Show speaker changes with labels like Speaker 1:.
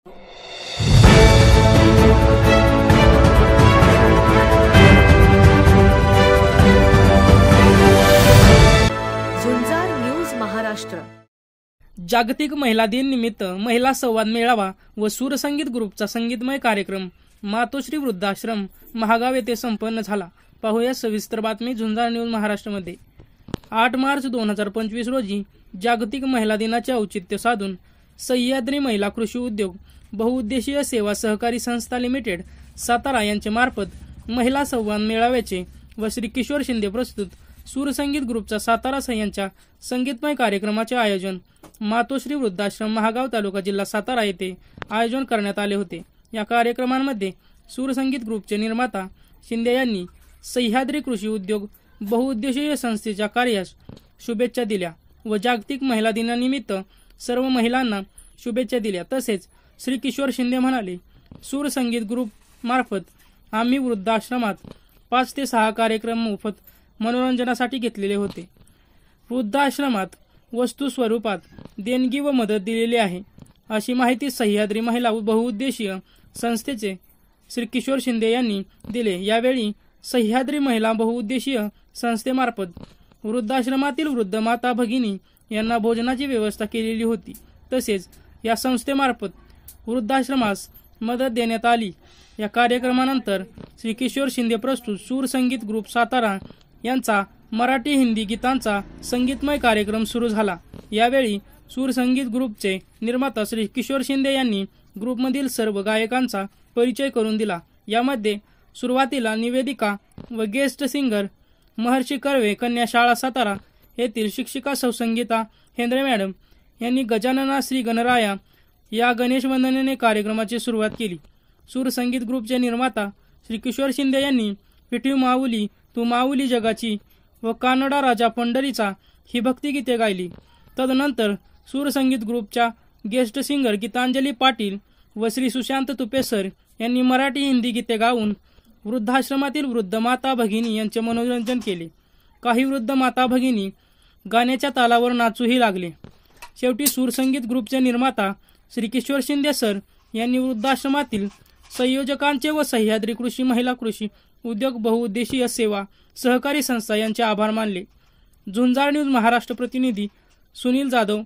Speaker 1: झुंजार news Maharashtra.
Speaker 2: जागतिक महिला दिन निमित्त महिला संवाद मेळावा व सूरसंगीत ग्रुपचा संगीतमय कार्यक्रम मातोश्री वृद्धाश्रम महागाव येथे संपन्न झाला. पाहूया सविस्तर बातमी झुंजार न्यूज महाराष्ट्रमध्ये. 8 मार्च 2025 रोजी जागतिक महिला दिनाचे औचित्य साधून सह्याद्री महिला कृषी उद्योग बहुउद्देशीय सेवा सहकारी संस्था लिमिटेड सातारा यांच्या मार्फत महिला संवाद मेळाव्याचे व श्री किशोर शिंदे प्रस्तुत सूरसंगीत ग्रुपचा सातारा यांच्या संगीतमय कार्यक्रमाचे आयोजन मातोश्री वृद्धाश्रम महागाव तालुका जिल्हा सातारा येथे आयोजन करण्यात आले होते. या कार्यक्रमांमध्ये सूरसंगीत ग्रुपचे निर्माता शिंदे यांनी सह्याद्री कृषी उद्योग बहुउद्देशीय संस्थेच्या कार्यास शुभेच्छा दिल्या व जागतिक महिला दिनानिमित्त सर्व महिलांना शुभेच्छा दिल्या. तसेच श्री किशोर शिंदे म्हणाले, सूरसंगीत ग्रुप मार्फत आम्ही वृद्धाश्रमात 5 ते 6 कार्यक्रम मोफत मनोरंजनासाठी घेतलेले होते. वृद्धाश्रमात वस्तू स्वरूपात देणगी व मदत दिलेली आहे, अशी माहिती सह्याद्री महिला बहुउद्देशीय संस्थेचे श्री किशोर शिंदे यांनी दिले. यावेळी सह्याद्री महिला बहुउद्देशीय संस्थेमार्फत वृद्धाश्रमातील वृद्ध माता भगिनी यांना भोजनाची व्यवस्था केलेली होती. तसेच या संस्थेमार्फत वृद्धाश्रमास मदत देण्यात आली. या कार्यक्रमानंतर श्री किशोर शिंदे प्रस्तुत सूरसंगीत ग्रुप सातारा यांचा मराठी हिंदी गीतांचा संगीतमय कार्यक्रम सुरू झाला. यावेळी सूरसंगीत ग्रुपचे निर्माता श्री किशोर शिंदे यांनी ग्रुपमधील सर्व गायकांचा परिचय करून दिला. यामध्ये सुरुवातीला निवेदिका व गेस्ट सिंगर महर्षी कर्वे कन्या शाळा सातारा येथील शिक्षिका सौसंगीता हेंद्रे मॅडम यांनी गजानना श्री गणराया या गणेश वंदनेने कार्यक्रमाची सुरुवात केली. सूरसंगीत ग्रुपचे निर्माता श्री किशोर शिंदे यांनी पिठीव माऊली तू माऊली जगाची व कानडा राजा पंढरीचा ही भक्तिगीते गायली. तदनंतर सूरसंगीत ग्रुपच्या गेस्ट सिंगर गीतांजली पाटील व श्री सुशांत तुपेसर यांनी मराठी हिंदी गीते गाऊन वृद्धाश्रमातील वृद्ध माता भगिनी यांचे मनोरंजन केले. काही वृद्ध माता भगिनी गाण्याच्या तालावर नाचूही लागले. शेवटी सूरसंगीत ग्रुपचे निर्माता श्री किशोर शिंदे सर यांनी वृद्धाश्रमातील संयोजकांचे व सह्याद्री कृषी महिला कृषी उद्योग बहुउद्देशीय सेवा सहकारी संस्था यांचे आभार मानले. झुंजार न्यूज महाराष्ट्र प्रतिनिधी सुनील जाधव